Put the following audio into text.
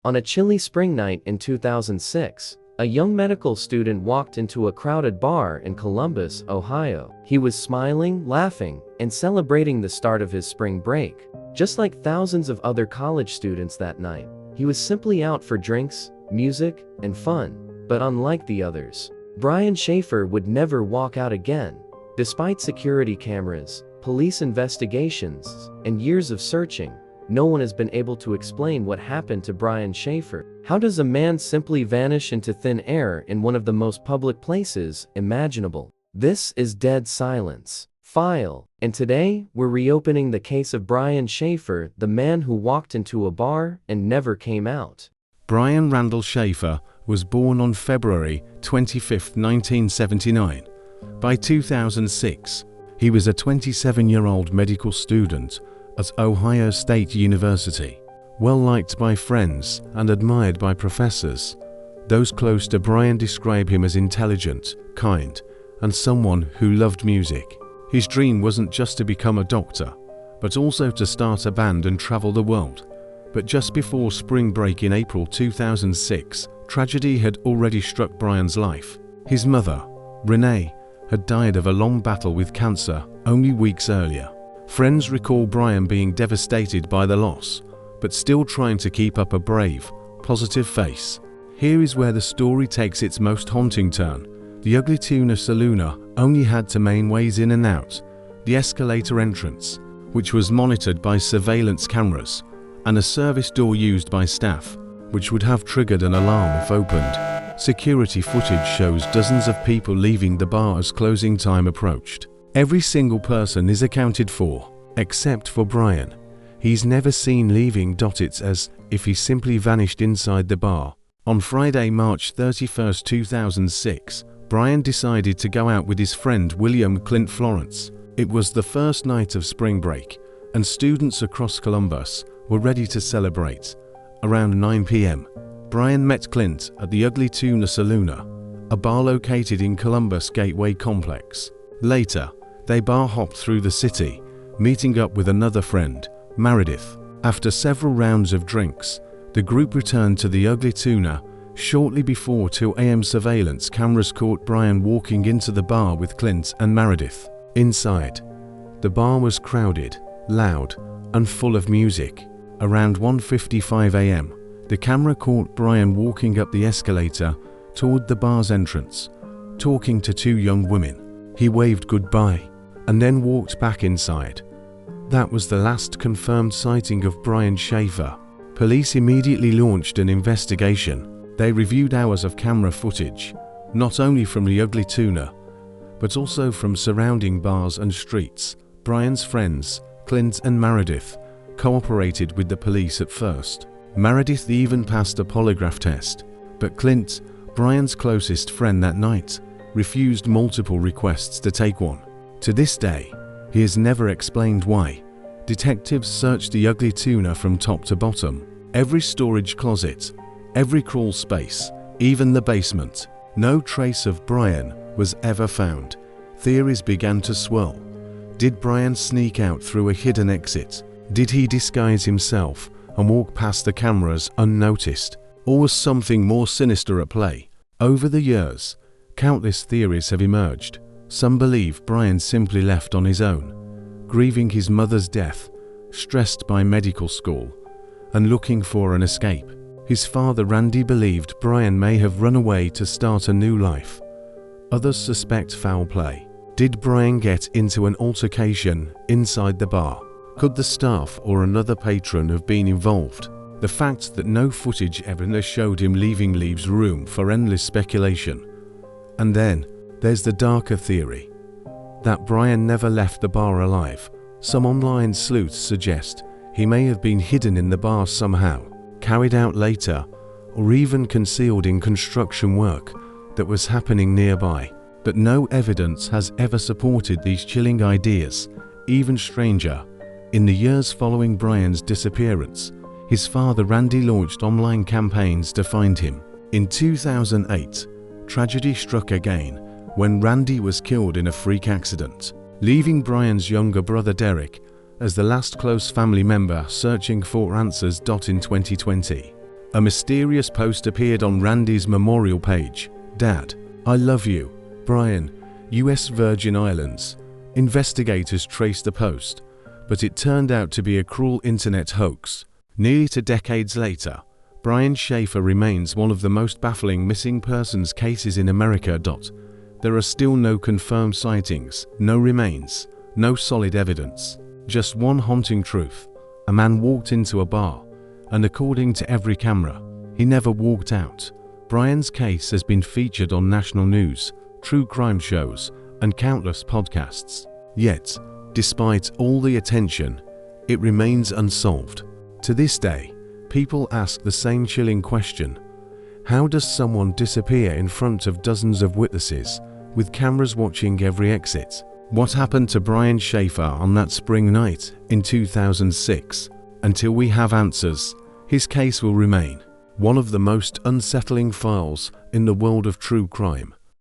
On a chilly spring night in 2006, a young medical student walked into a crowded bar in Columbus, Ohio. He was smiling, laughing, and celebrating the start of his spring break. Just like thousands of other college students that night, he was simply out for drinks, music, and fun. But unlike the others, Brian Shaffer would never walk out again. Despite security cameras, police investigations, and years of searching, no one has been able to explain what happened to Brian Shaffer. How does a man simply vanish into thin air in one of the most public places imaginable? This is Dead Silence File, and today we're reopening the case of Brian Shaffer, the man who walked into a bar and never came out. Brian Randall Shaffer was born on February 25, 1979. By 2006, he was a 27-year-old medical student at Ohio State University, well-liked by friends and admired by professors. Those close to Brian describe him as intelligent, kind, and someone who loved music. His dream wasn't just to become a doctor, but also to start a band and travel the world. But just before spring break in April 2006, tragedy had already struck Brian's life. His mother, Renee, had died of a long battle with cancer only weeks earlier. Friends recall Brian being devastated by the loss, but still trying to keep up a brave, positive face. Here is where the story takes its most haunting turn. The Ugly Tuna Saloon only had two main ways in and out: the escalator entrance, which was monitored by surveillance cameras, and a service door used by staff, which would have triggered an alarm if opened. Security footage shows dozens of people leaving the bar as closing time approached. Every single person is accounted for, except for Brian. He's never seen leaving. It's as if he simply vanished inside the bar. On Friday, March 31, 2006, Brian decided to go out with his friend William Clint Florence. It was the first night of spring break, and students across Columbus were ready to celebrate. Around 9 p.m., Brian met Clint at the Ugly Tuna Saloon, a bar located in Columbus Gateway Complex. Later, they bar hopped through the city, meeting up with another friend, Meredith. After several rounds of drinks, the group returned to the Ugly Tuna. Shortly before 2 a.m., surveillance cameras caught Brian walking into the bar with Clint and Meredith. Inside, the bar was crowded, loud, and full of music. Around 1:55 a.m., the camera caught Brian walking up the escalator toward the bar's entrance, talking to two young women. He waved goodbye and then walked back inside. That was the last confirmed sighting of Brian Shaffer. Police immediately launched an investigation. They reviewed hours of camera footage, not only from the Ugly Tuna, but also from surrounding bars and streets. Brian's friends, Clint and Meredith, cooperated with the police at first. Meredith even passed a polygraph test, but Clint, Brian's closest friend that night, refused multiple requests to take one. To this day, he has never explained why. Detectives searched the Ugly Tuna from top to bottom. Every storage closet, every crawl space, even the basement. No trace of Brian was ever found. Theories began to swirl. Did Brian sneak out through a hidden exit? Did he disguise himself and walk past the cameras unnoticed? Or was something more sinister at play? Over the years, countless theories have emerged. Some believe Brian simply left on his own, grieving his mother's death, stressed by medical school, and looking for an escape. His father Randy believed Brian may have run away to start a new life. Others suspect foul play. Did Brian get into an altercation inside the bar? Could the staff or another patron have been involved? The fact that no footage ever showed him leaving leaves room for endless speculation. And then, there's the darker theory that Brian never left the bar alive. Some online sleuths suggest he may have been hidden in the bar somehow, carried out later, or even concealed in construction work that was happening nearby. But no evidence has ever supported these chilling ideas. Even stranger, in the years following Brian's disappearance, his father Randy launched online campaigns to find him. In 2008, tragedy struck again when Randy was killed in a freak accident, leaving Brian's younger brother Derek as the last close family member searching for answers. In 2020, A mysterious post appeared on Randy's memorial page. "Dad, I love you. Brian, US Virgin Islands." Investigators traced the post, but it turned out to be a cruel internet hoax. Nearly 2 decades later, Brian Shaffer remains one of the most baffling missing persons cases in America. There are still no confirmed sightings, no remains, no solid evidence. Just one haunting truth. A man walked into a bar, and according to every camera, he never walked out. Brian's case has been featured on national news, true crime shows, and countless podcasts. Yet, despite all the attention, it remains unsolved. To this day, people ask the same chilling question: how does someone disappear in front of dozens of witnesses, with cameras watching every exit? What happened to Brian Shaffer on that spring night in 2006? Until we have answers, his case will remain one of the most unsettling files in the world of true crime.